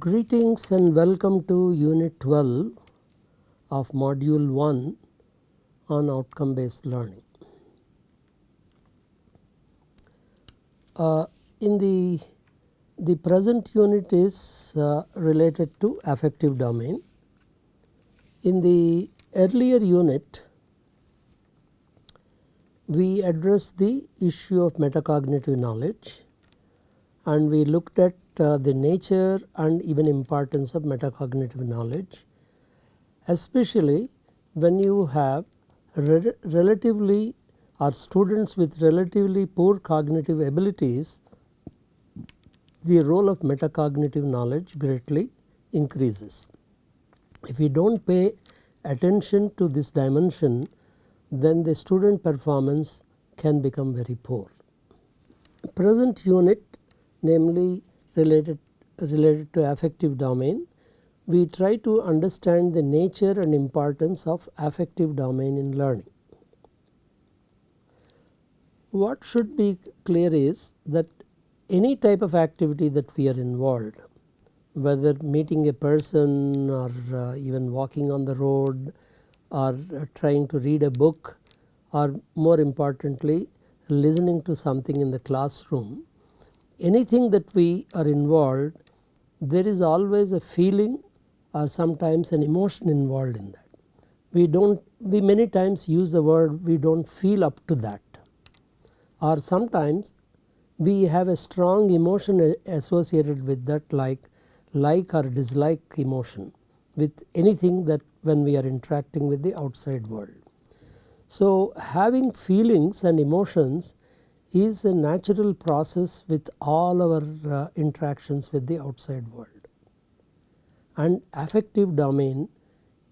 Greetings and welcome to Unit 12 of Module 1 on outcome based learning. In the present unit is related to affective domain. In the earlier unit we addressed the issue of metacognitive knowledge and we looked at the nature and even importance of metacognitive knowledge, especially when you have relatively or students with relatively poor cognitive abilities. The role of metacognitive knowledge greatly increases. If you do not pay attention to this dimension, then the student performance can become very poor. Present unit, namely related to affective domain, we try to understand the nature and importance of affective domain in learning. What should be clear is that any type of activity that we are involved, whether meeting a person or even walking on the road or trying to read a book, or more importantly listening to something in the classroom, anything that we are involved, there is always a feeling or sometimes an emotion involved in that. We many times use the word we do not feel up to that, or sometimes we have a strong emotion associated with that, like or dislike emotion with anything that when we are interacting with the outside world. So having feelings and emotions is a natural process with all our interactions with the outside world, and affective domain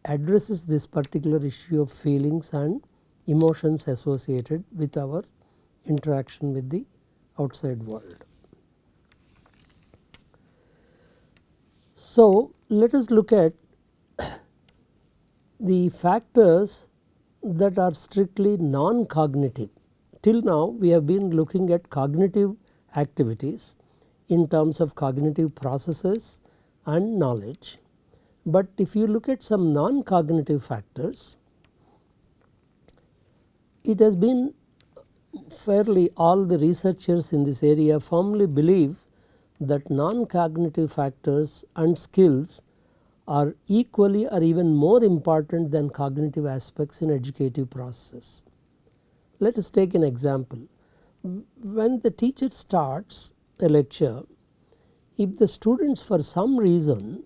addresses this particular issue of feelings and emotions associated with our interaction with the outside world. So let us look at the factors that are strictly non-cognitive. Till now we have been looking at cognitive activities in terms of cognitive processes and knowledge, but if you look at some non-cognitive factors, it has been fairly, all the researchers in this area firmly believe that non-cognitive factors and skills are equally or even more important than cognitive aspects in educative processes. Let us take an example. When the teacher starts a lecture, if the students for some reason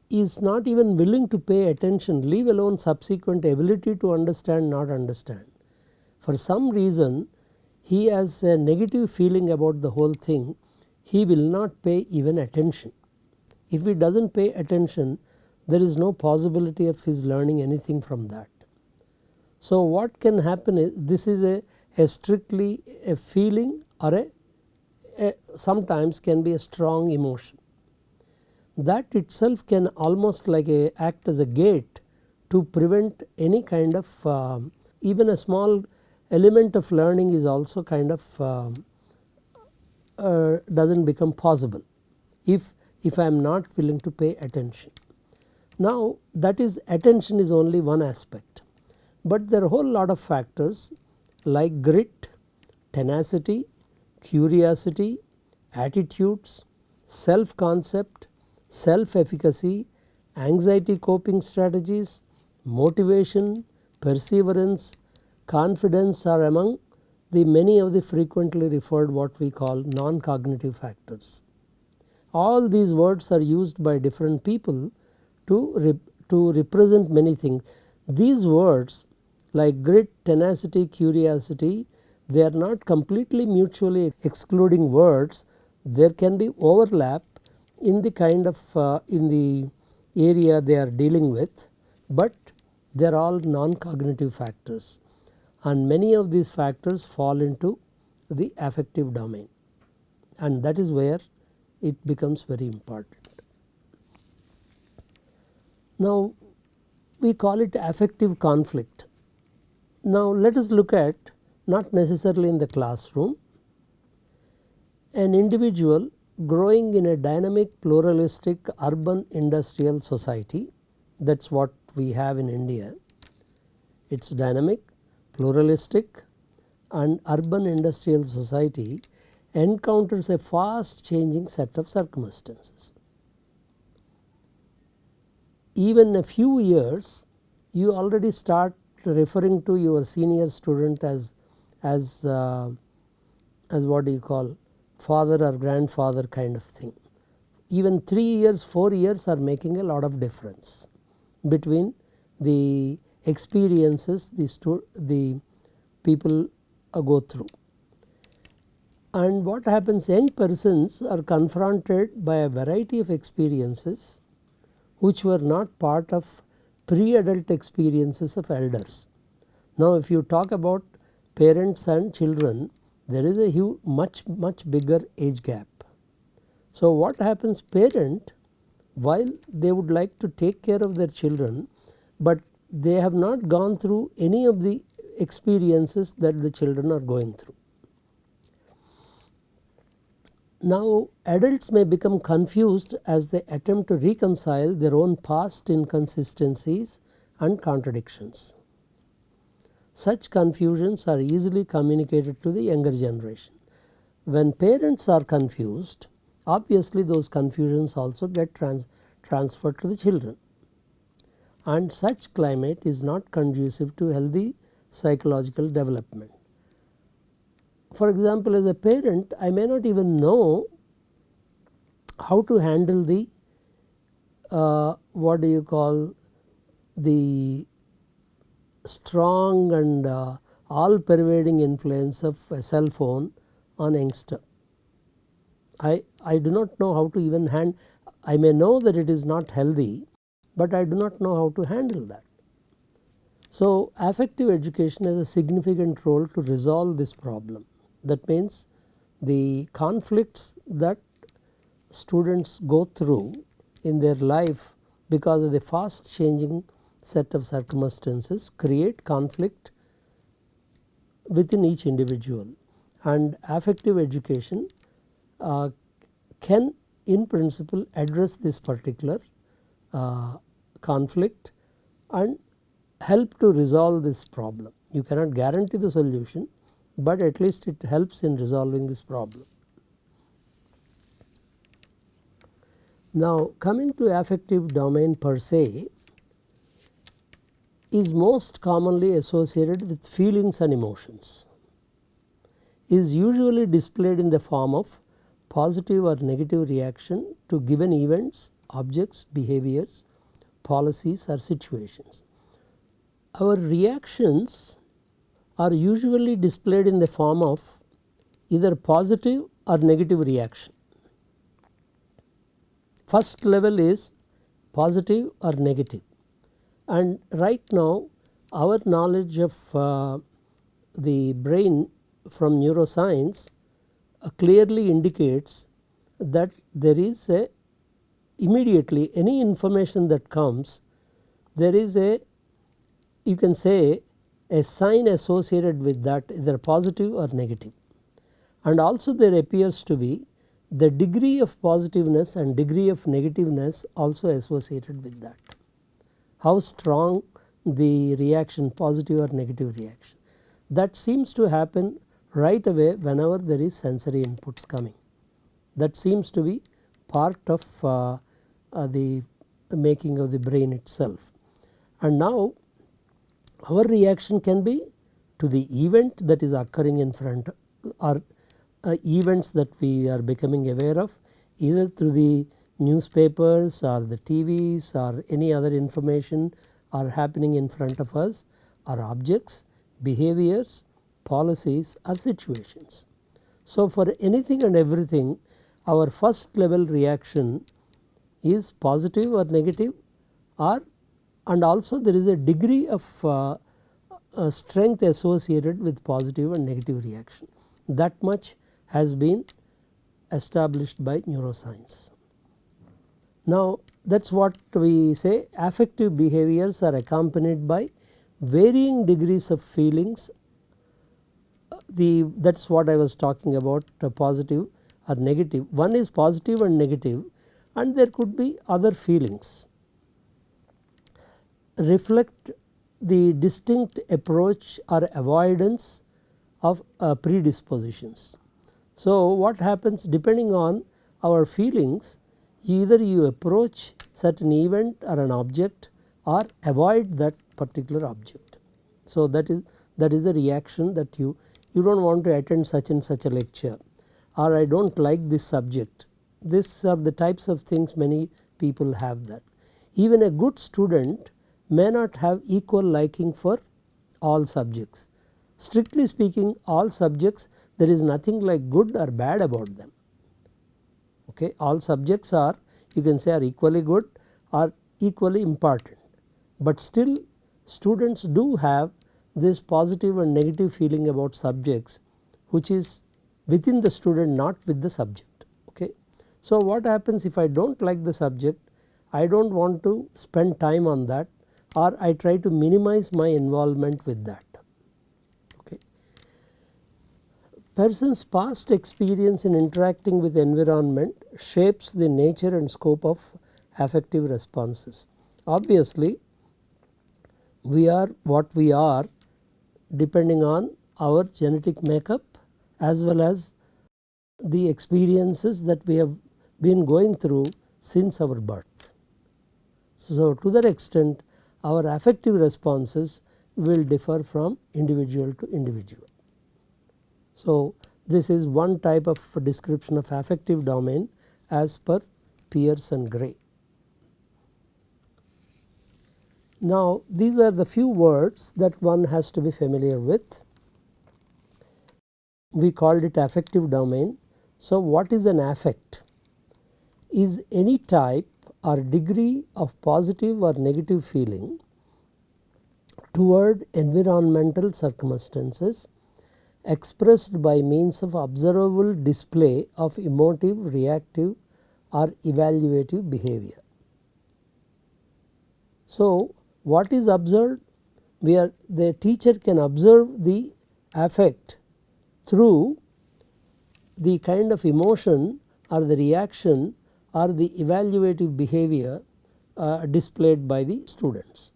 is not even willing to pay attention, leave alone subsequent ability to understand, not understand, for some reason he has a negative feeling about the whole thing, he will not pay even attention. If he does not pay attention, there is no possibility of his learning anything from that. So what can happen is, this is a strictly a feeling or a sometimes can be a strong emotion. That itself can almost like act as a gate to prevent any kind of even a small element of learning is also kind of does not become possible if I am not willing to pay attention. Now that is, attention is only one aspect, but there are a whole lot of factors like grit, tenacity, curiosity, attitudes, self concept, self efficacy, anxiety coping strategies, motivation, perseverance, confidence are among the many of the frequently referred what we call non-cognitive factors. All these words are used by different people to represent many things. These words like grit, tenacity, curiosity, they are not completely mutually excluding words. There can be overlap in the kind of in the area they are dealing with, but they are all non-cognitive factors, and many of these factors fall into the affective domain, and that is where it becomes very important. Now we call it affective conflict. Now let us look at, not necessarily in the classroom, an individual growing in a dynamic, pluralistic, urban industrial society. That is what we have in India. It is dynamic, pluralistic and urban industrial society encounters a fast changing set of circumstances. Even a few years you already start referring to your senior student as what do you call, father or grandfather kind of thing. Even 3 years, 4 years are making a lot of difference between the experiences the people go through. And what happens, young persons are confronted by a variety of experiences which were not part of pre-adult experiences of elders. Now if you talk about parents and children, there is a huge, much bigger age gap. So what happens, parent, while they would like to take care of their children, but they have not gone through any of the experiences that the children are going through. Now adults may become confused as they attempt to reconcile their own past inconsistencies and contradictions. Such confusions are easily communicated to the younger generation. When parents are confused, obviously those confusions also get transferred to the children, and such climate is not conducive to healthy psychological development. For example, as a parent, I may not even know how to handle the what do you call, the strong and all pervading influence of a cell phone on youngster. I do not know how to even I may know that it is not healthy, but I do not know how to handle that. So affective education has a significant role to resolve this problem. That means the conflicts that students go through in their life because of the fast changing set of circumstances create conflict within each individual, and affective education can in principle address this particular conflict and help to resolve this problem. You cannot guarantee the solution, but at least it helps in resolving this problem. Now coming to affective domain per se is most commonly associated with feelings and emotions, is usually displayed in the form of positive or negative reaction to given events, objects, behaviors, policies or situations. Our reactions are usually displayed in the form of either positive or negative reaction. First level is positive or negative, and right now our knowledge of the brain from neuroscience clearly indicates that there is a immediately any information that comes, there is a, you can say, a sign associated with that, either positive or negative, and also there appears to be the degree of positiveness and degree of negativeness also associated with that. How strong the reaction, positive or negative reaction, that seems to happen right away whenever there is sensory inputs coming. That seems to be part of the making of the brain itself. And now our reaction can be to the event that is occurring in front, or events that we are becoming aware of, either through the newspapers or the TVs or any other information are happening in front of us, or objects, behaviors, policies or situations. So for anything and everything, our first level reaction is positive or negative, or and also there is a degree of strength associated with positive and negative reaction. That much has been established by neuroscience. Now that is what we say, affective behaviors are accompanied by varying degrees of feelings. That is what I was talking about, positive or negative. One is positive and negative, and there could be other feelings. Reflect the distinct approach or avoidance of predispositions. So, what happens depending on our feelings, either you approach certain event or an object or avoid that particular object. So, that is a reaction that you do not want to attend such and such a lecture, or I do not like this subject. These are the types of things many people have that. Even a good student may not have equal liking for all subjects. Strictly speaking, all subjects, there is nothing like good or bad about them. Okay. All subjects are, you can say, are equally good or equally important, but still students do have this positive and negative feeling about subjects, which is within the student, not with the subject. Okay. So, what happens if I do not like the subject, I do not want to spend time on that, or I try to minimize my involvement with that. Okay. Person's past experience in interacting with environment shapes the nature and scope of affective responses. Obviously, we are what we are depending on our genetic makeup as well as the experiences that we have been going through since our birth. So, to that extent, our affective responses will differ from individual to individual. So, this is one type of description of affective domain as per Pierce and Gray. Now, these are the few words that one has to be familiar with. We called it affective domain. So, what is an affect? Is any type or degree of positive or negative feeling toward environmental circumstances expressed by means of observable display of emotive, reactive or evaluative behavior. So, what is observed? The teacher can observe the affect through the kind of emotion or the reaction or the evaluative behavior displayed by the students.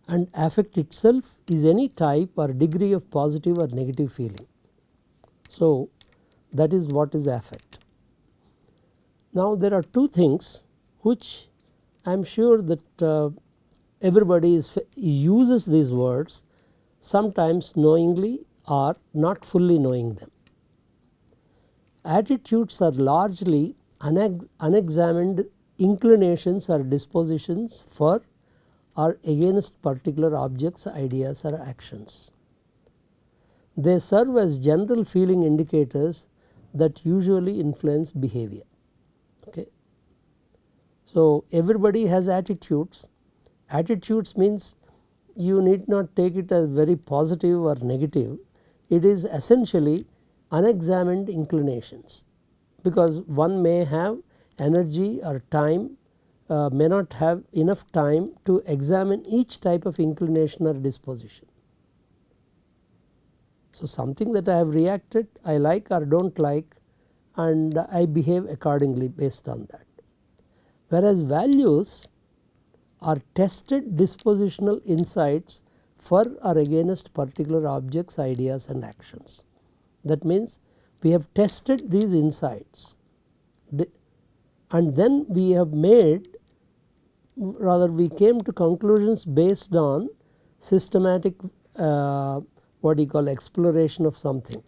And affect itself is any type or degree of positive or negative feeling. So, that is what is affect. Now, there are two things which I am sure that everybody uses these words, sometimes knowingly or not fully knowing them. Attitudes are largely unexamined inclinations or dispositions for or against particular objects, ideas or actions. They serve as general feeling indicators that usually influence behavior. Okay. So, everybody has attitudes. Attitudes means you need not take it as very positive or negative. It is essentially unexamined inclinations, because one may have energy or time, may not have enough time to examine each type of inclination or disposition. So, something that I have reacted, I like or do not like, and I behave accordingly based on that. Whereas values are tested dispositional insights for or against particular objects, ideas and actions. That means, we have tested these insights and then we have made, rather we came to conclusions based on systematic what you call exploration of something.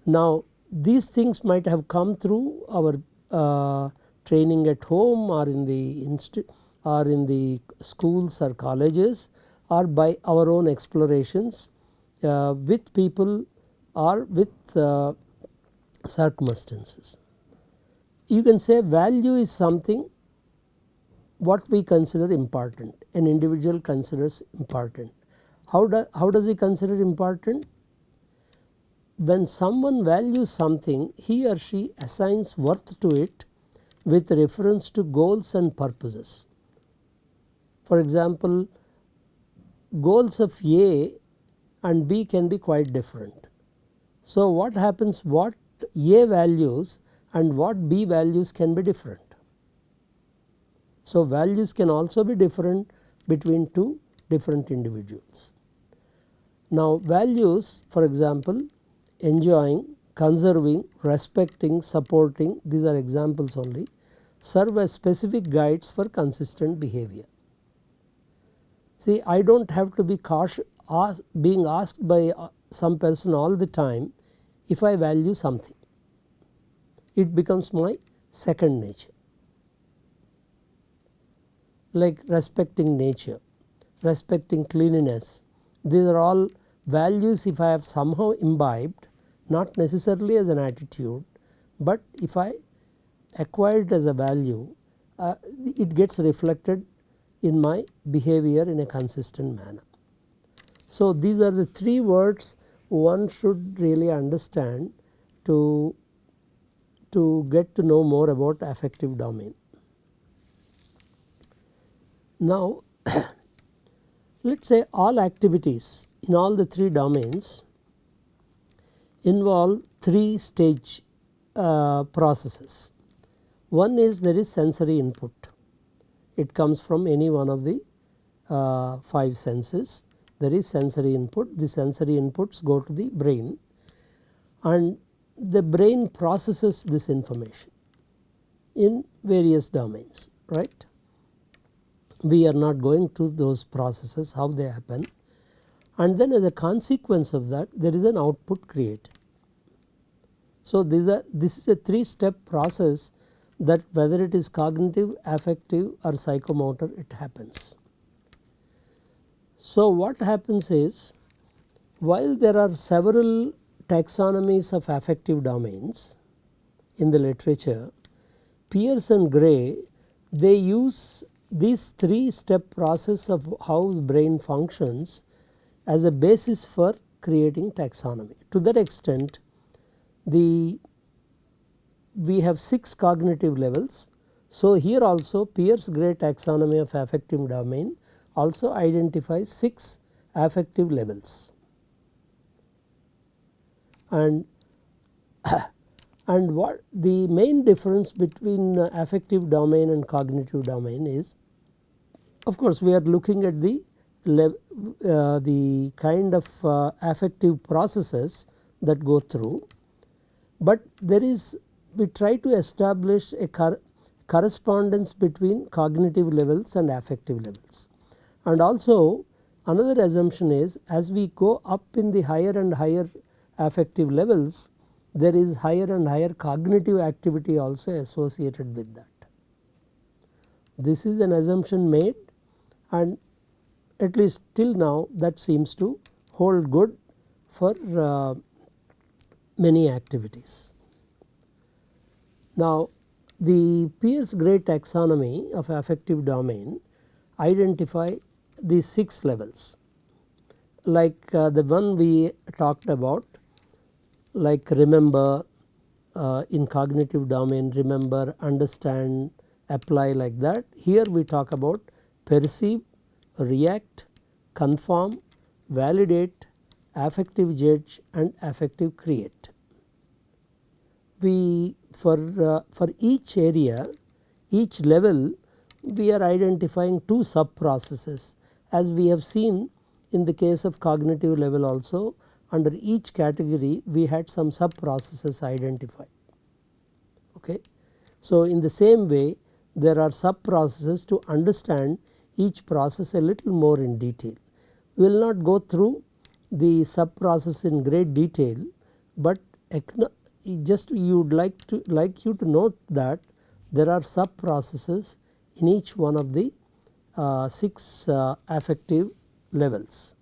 Now, these things might have come through our training at home or in the schools or colleges, or by our own explorations with people or with circumstances. You can say value is something what we consider important, an individual considers important. How does he consider important? When someone values something, he or she assigns worth to it with reference to goals and purposes. For example, goals of A and B can be quite different. So, what happens, what A values and what B values can be different. So, values can also be different between two different individuals. Now, values, for example, enjoying, conserving, respecting, supporting, these are examples only, serve as specific guides for consistent behavior. See, I do not have to be being asked by some person all the time if I value something. It becomes my second nature. Like respecting nature, respecting cleanliness, these are all values if I have somehow imbibed, not necessarily as an attitude, but if I acquire it as a value, it gets reflected in my behavior in a consistent manner. So, these are the three words one should really understand to get to know more about affective domain. Now, let us say all activities in all the three domains involve three stage processes. One is there is sensory input. It comes from any one of the 5 senses. There is sensory input. The sensory inputs go to the brain and the brain processes this information in various domains, right. We are not going to those processes, how they happen, and then as a consequence of that there is an output created. So, this is a 3-step process that whether it is cognitive, affective or psychomotor, it happens. So, what happens is, while there are several taxonomies of affective domains in the literature, Pierce and Gray, they use this 3-step process of how the brain functions as a basis for creating taxonomy. To that extent, we have 6 cognitive levels. So, here also Pierce-Gray taxonomy of affective domain also identifies 6 affective levels. And what the main difference between affective domain and cognitive domain is, of course, we are looking at the kind of affective processes that go through, but there is, we try to establish a correspondence between cognitive levels and affective levels. And also another assumption is, as we go up in the higher and higher affective levels, there is higher and higher cognitive activity also associated with that. This is an assumption made, and at least till now that seems to hold good for many activities. Now, the Pierce-Gray taxonomy of affective domain identify these 6 levels, like the one we talked about, like remember, in cognitive domain, remember, understand, apply, like that. Here we talk about perceive, react, conform, validate, affective judge and affective create. We for each area, each level, we are identifying 2 sub processes, as we have seen in the case of cognitive level also. Under each category we had some sub processes identified. Okay. So, in the same way there are sub processes to understand each process a little more in detail. We will not go through the sub process in great detail, but just you would like you to note that there are sub processes in each one of the 6 affective levels.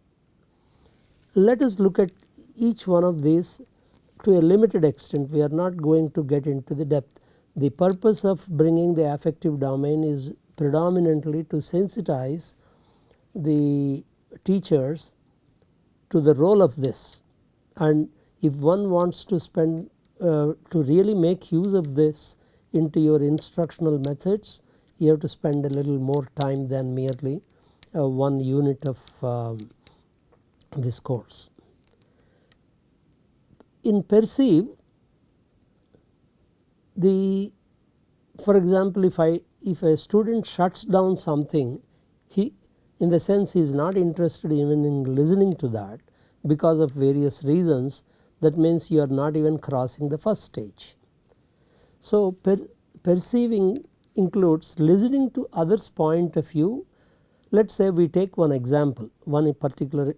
Let us look at each one of these to a limited extent. We are not going to get into the depth. The purpose of bringing the affective domain is predominantly to sensitize the teachers to the role of this, and if one wants to spend to really make use of this into your instructional methods, you have to spend a little more time than merely 1 unit of this course. In perceive, the for example, if a student shuts down something, he in the sense he is not interested even in listening to that because of various reasons, that means you are not even crossing the first stage. So perceiving includes listening to others' point of view. Let us say we take one example, one particular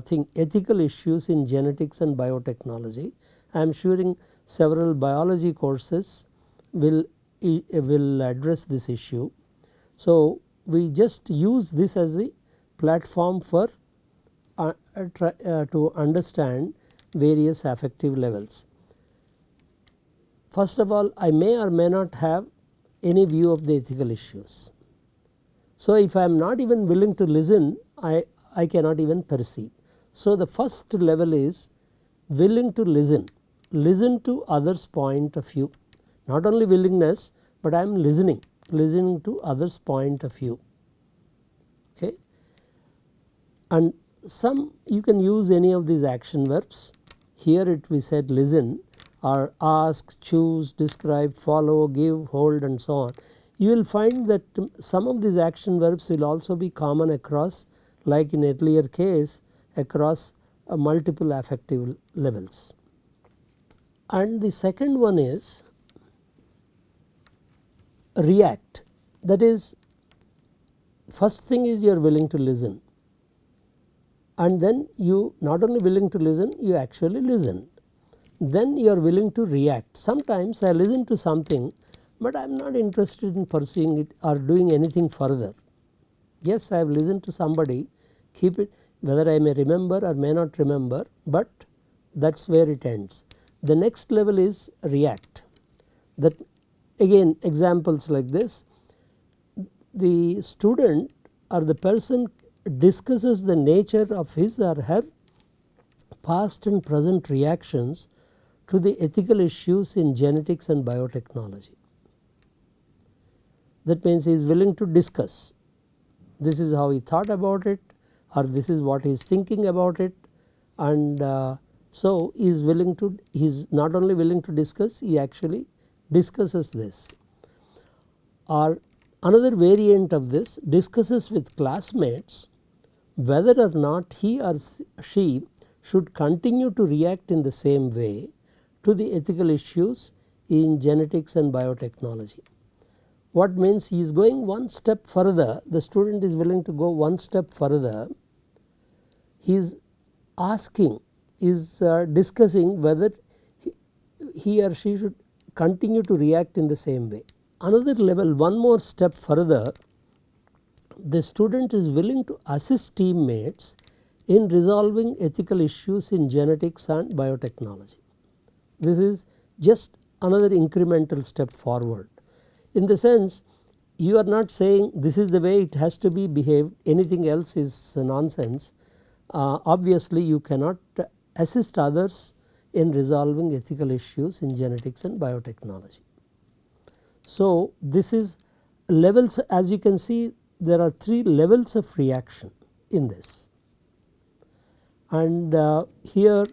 thing, ethical issues in genetics and biotechnology. I am sure several biology courses will address this issue. So we just use this as a platform for to understand various affective levels. First of all, I may or may not have any view of the ethical issues. So if I am not even willing to listen, I cannot even perceive. So the first level is willing to listen to others' point of view. Not only willingness, but I am listening to others' point of view. Okay. And some you can use any of these action verbs. Here we said listen, or ask, choose, describe, follow, give, hold, and so on. You will find that some of these action verbs will also be common across, like in earlier case, across multiple affective levels. And the second one is react. That is, first thing is you are willing to listen, and then you not only willing to listen, you actually listen. Then you are willing to react. Sometimes I listen to something, but I am not interested in pursuing it or doing anything further. Yes, I have listened to somebody, keep it, whether I may remember or may not remember, but that is where it ends. The next level is react. That again examples like this, the student or the person discusses the nature of his or her past and present reactions to the ethical issues in genetics and biotechnology. That means he is willing to discuss. This is how he thought about it, or this is what he is thinking about it, and so he is willing to, he is not only willing to discuss, he actually discusses this. Or another variant of this, discusses with classmates whether or not he or she should continue to react in the same way to the ethical issues in genetics and biotechnology. What means he is going one step further, the student is willing to go one step further, he is asking, is discussing whether he or she should continue to react in the same way. Another level, one more step further, the student is willing to assist teammates in resolving ethical issues in genetics and biotechnology. This is just another incremental step forward. In the sense, you are not saying this is the way it has to be behaved, anything else is nonsense. Obviously you cannot assist others in resolving ethical issues in genetics and biotechnology. So this is levels, as you can see there are 3 levels of reaction in this, and here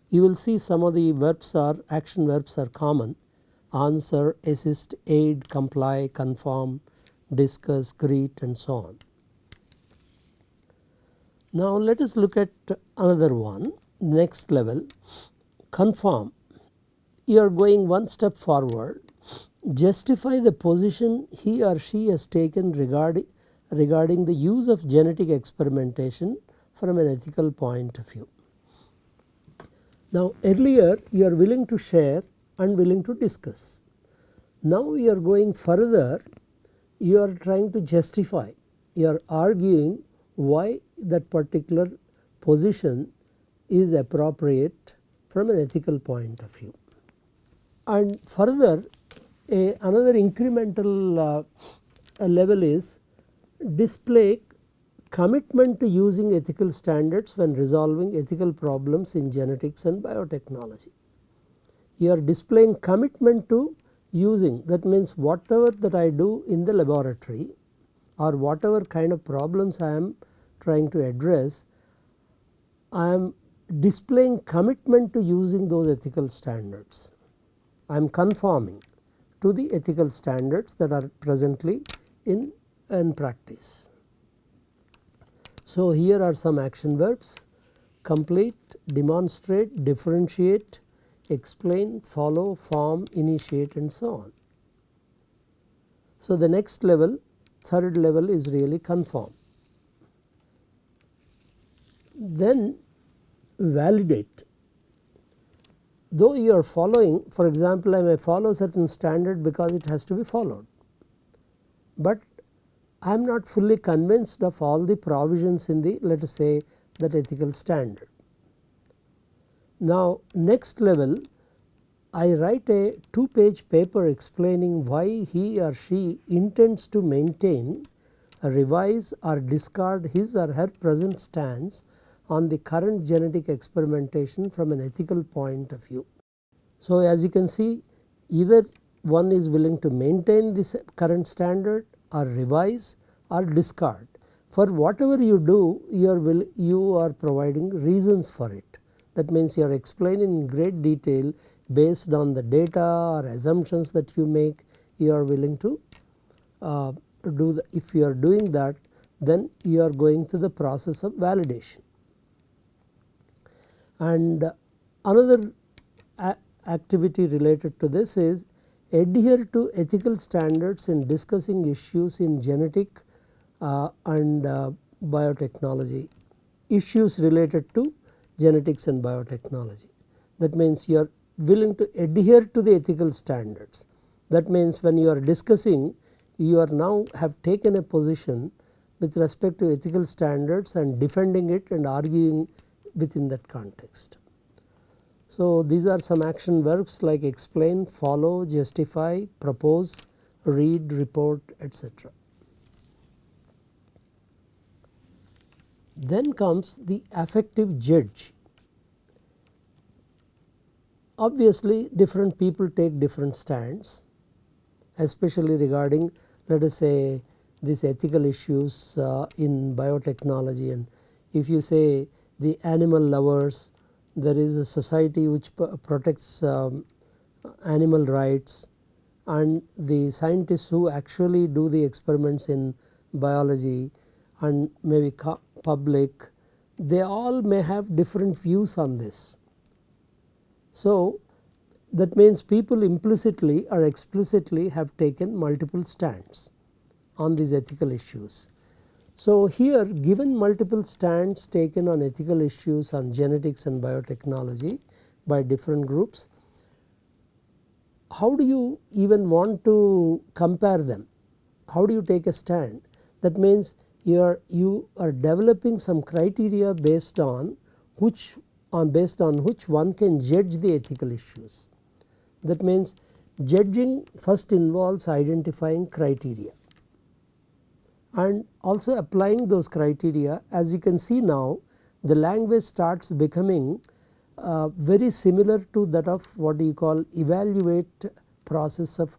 you will see some of the verbs are, action verbs are common: answer, assist, aid, comply, conform, discuss, greet, and so on. Now let us look at another one, next level, conform. You are going one step forward, justify the position he or she has taken regarding the use of genetic experimentation from an ethical point of view. Now earlier you are willing to share and willing to discuss. Now you are going further, you are trying to justify, you are arguing why that particular position is appropriate from an ethical point of view. And further, another incremental level is display commitment to using ethical standards when resolving ethical problems in genetics and biotechnology. You are displaying commitment to using, that means whatever that I do in the laboratory or whatever kind of problems I am trying to address, I am displaying commitment to using those ethical standards. I am conforming. to the ethical standards that are presently in practice. So, here are some action verbs: complete, demonstrate, differentiate, explain, follow, form, initiate, and so on. So, the next level, third level, is really conform. Then validate. Though you are following, for example, I may follow certain standard because it has to be followed, but I am not fully convinced of all the provisions in the, let us say, that ethical standard. Now, next level, I write a 2-page paper explaining why he or she intends to maintain, revise or discard his or her present stance on the current genetic experimentation from an ethical point of view. So, as you can see, either one is willing to maintain this current standard or revise or discard. For whatever you do, you are providing reasons for it. That means you are explaining in great detail based on the data or assumptions that you make. You are willing to do the, if you are doing that, then you are going through the process of validation. And another activity related to this is adhere to ethical standards in discussing issues in genetic and biotechnology, issues related to genetics and biotechnology. That means you are willing to adhere to the ethical standards. That means when you are discussing, you are now have taken a position with respect to ethical standards and defending it and arguing within that context. So, these are some action verbs like explain, follow, justify, propose, read, report, etc. Then comes the affective judge. Obviously, different people take different stands, especially regarding, let us say, these ethical issues in biotechnology. And if you say the animal lovers, there is a society which protects animal rights, and the scientists who actually do the experiments in biology and maybe public, they all may have different views on this. So, that means people implicitly or explicitly have taken multiple stands on these ethical issues. So, here given multiple stands taken on ethical issues on genetics and biotechnology by different groups, how do you even want to compare them? How do you take a stand? That means you are developing some criteria based on which one can judge the ethical issues. That means judging first involves identifying criteria and also applying those criteria. As you can see now, the language starts becoming very similar to that of what you call evaluate process of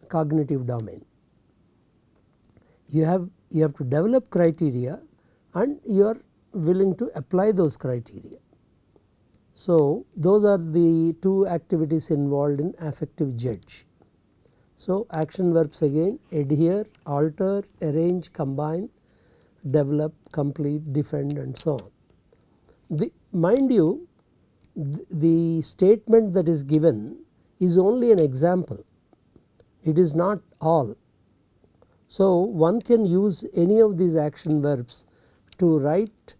cognitive domain. You have to develop criteria and you are willing to apply those criteria. So, those are the two activities involved in affective judge. So, action verbs again: adhere, alter, arrange, combine, develop, complete, defend, and so on. Mind you, the statement that is given is only an example, it is not all. So, one can use any of these action verbs to write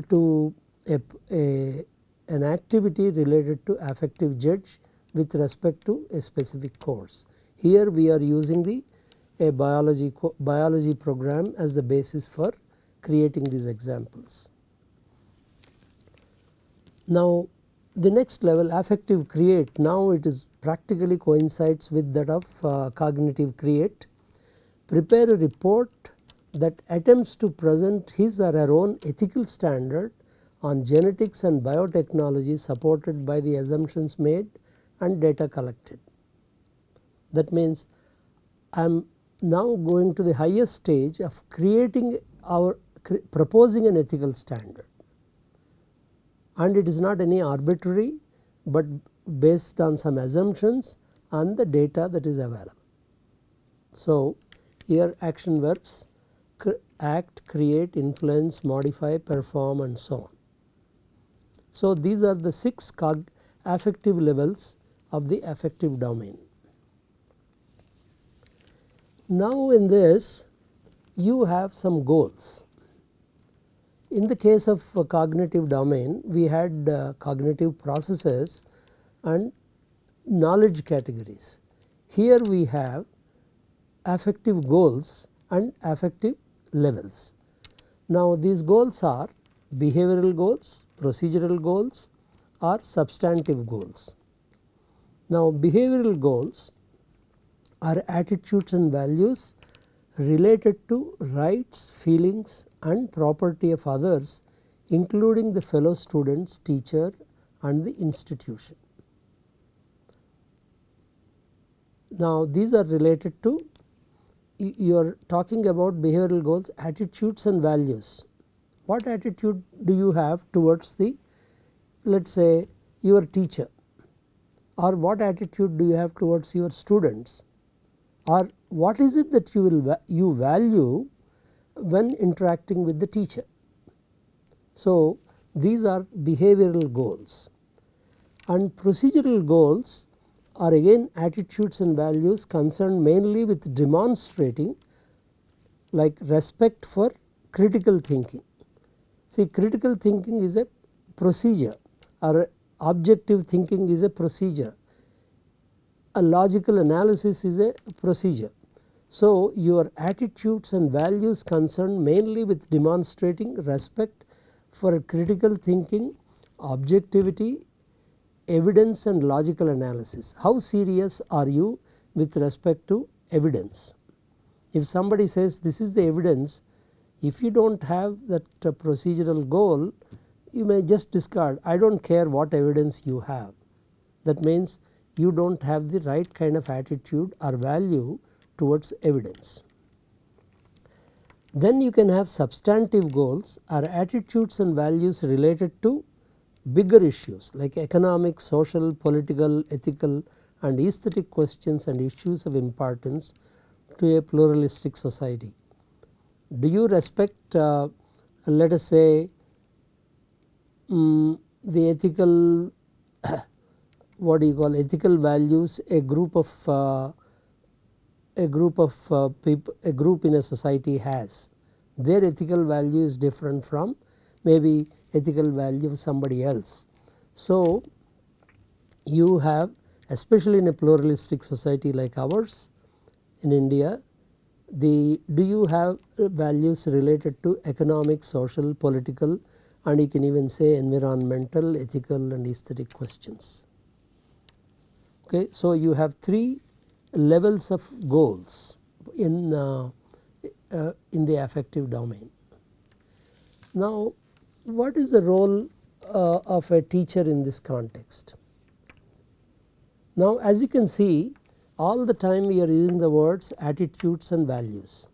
to an activity related to affective judge with respect to a specific course. Here we are using a biology program as the basis for creating these examples. Now, the next level, affective create, now it is practically coincides with that of cognitive create. Prepare a report that attempts to present his or her own ethical standard on genetics and biotechnology supported by the assumptions made and data collected. That means I am now going to the highest stage of proposing an ethical standard, and it is not any arbitrary, but based on some assumptions and the data that is available. So, here action verbs act, create, influence, modify, perform and so on. So, these are the 6 affective levels of the affective domain. Now, in this you have some goals. In the case of cognitive domain, we had cognitive processes and knowledge categories. Here we have affective goals and affective levels. Now, these goals are behavioral goals, procedural goals or substantive goals. Now, behavioral goals are attitudes and values related to rights, feelings and property of others, including the fellow students, teacher and the institution. Now, these are related to, you are talking about behavioral goals, attitudes and values. What attitude do you have towards the, let us say, your teacher, or what attitude do you have towards your students, or what is it that you value when interacting with the teacher. So, these are behavioral goals, and procedural goals are again attitudes and values concerned mainly with demonstrating, like respect for critical thinking. See, critical thinking is a procedure, or objective thinking is a procedure, a logical analysis is a procedure. So, your attitudes and values concerned mainly with demonstrating respect for critical thinking, objectivity, evidence and logical analysis. How serious are you with respect to evidence? If somebody says this is the evidence, if you do not have that procedural goal, you may just discard, I do not care what evidence you have. That means you do not have the right kind of attitude or value towards evidence. Then you can have substantive goals, or attitudes and values related to bigger issues like economic, social, political, ethical and aesthetic questions and issues of importance to a pluralistic society. Do you respect let us say the ethical what do you call ethical values a group people, a group in a society has? Their ethical value is different from maybe ethical value of somebody else. So, you have, especially in a pluralistic society like ours in India, do you have values related to economic, social, political and you can even say environmental, ethical and aesthetic questions. Okay. So, you have 3 levels of goals in the affective domain. Now, what is the role of a teacher in this context? Now, as you can see, all the time we are using the words attitudes and values.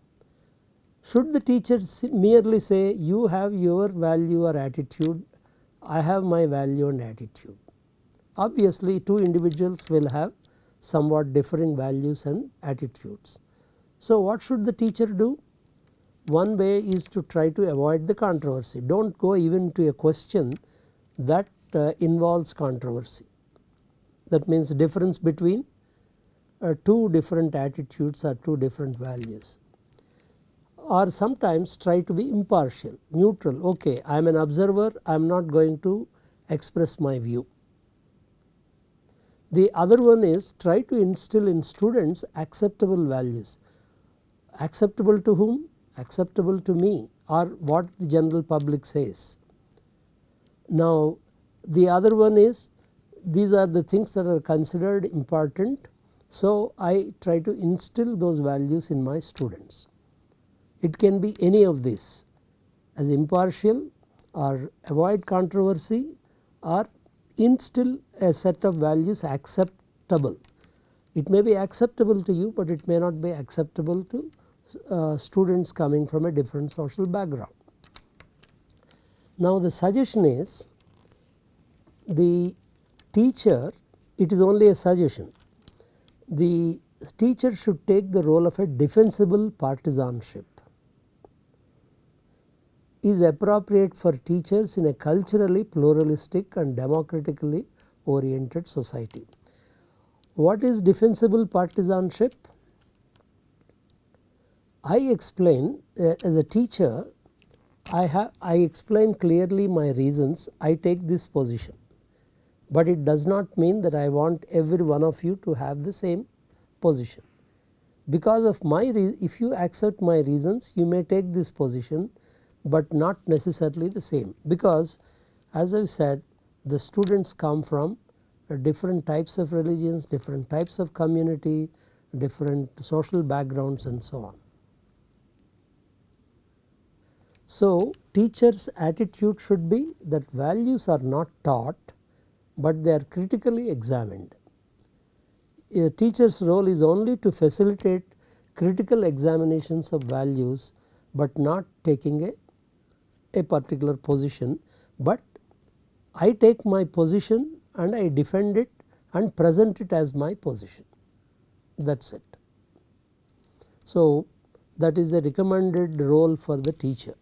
Should the teacher merely say you have your value or attitude, I have my value and attitude? Obviously, 2 individuals will have somewhat differing values and attitudes. So, what should the teacher do? One way is to try to avoid the controversy. Do not go even to a question that involves controversy. That means difference between 2 different attitudes or 2 different values, or sometimes try to be impartial, neutral. Okay, I am an observer, I am not going to express my view. The other one is try to instill in students acceptable values. Acceptable to whom? Acceptable to me, or what the general public says. Now, the other one is these are the things that are considered important. So, I try to instill those values in my students. It can be any of this, as impartial or avoid controversy or instill a set of values acceptable. It may be acceptable to you, but it may not be acceptable to students coming from a different social background. Now, the suggestion is the teacher, it is only a suggestion, the teacher should take the role of a defensible partisanship is appropriate for teachers in a culturally pluralistic and democratically oriented society. What is defensible partisanship? I explain as a teacher, I explain clearly my reasons I take this position, but it does not mean that I want every one of you to have the same position. Because of if you accept my reasons, you may take this position, but not necessarily the same, because as I said, the students come from different types of religions, different types of community, different social backgrounds and so on. So, teachers' attitude should be that values are not taught, but they are critically examined. A teacher's role is only to facilitate critical examinations of values, but not taking a particular position, but I take my position and I defend it and present it as my position, that is it. So, that is a recommended role for the teacher.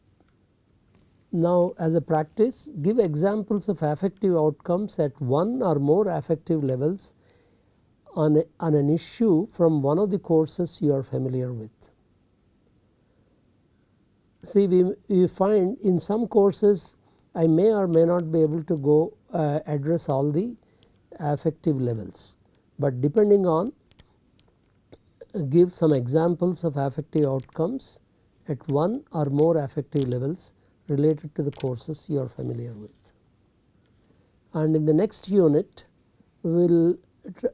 Now, as a practice, give examples of affective outcomes at one or more affective levels on an issue from one of the courses you are familiar with. See, we find in some courses I may or may not be able to go address all the affective levels, but depending on give some examples of affective outcomes at one or more affective levels related to the courses you are familiar with. And in the next unit we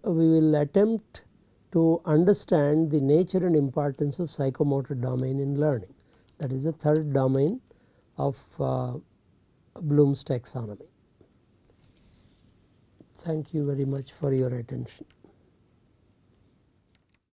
will attempt to understand the nature and importance of psychomotor domain in learning. That is the third domain of Bloom's taxonomy. Thank you very much for your attention.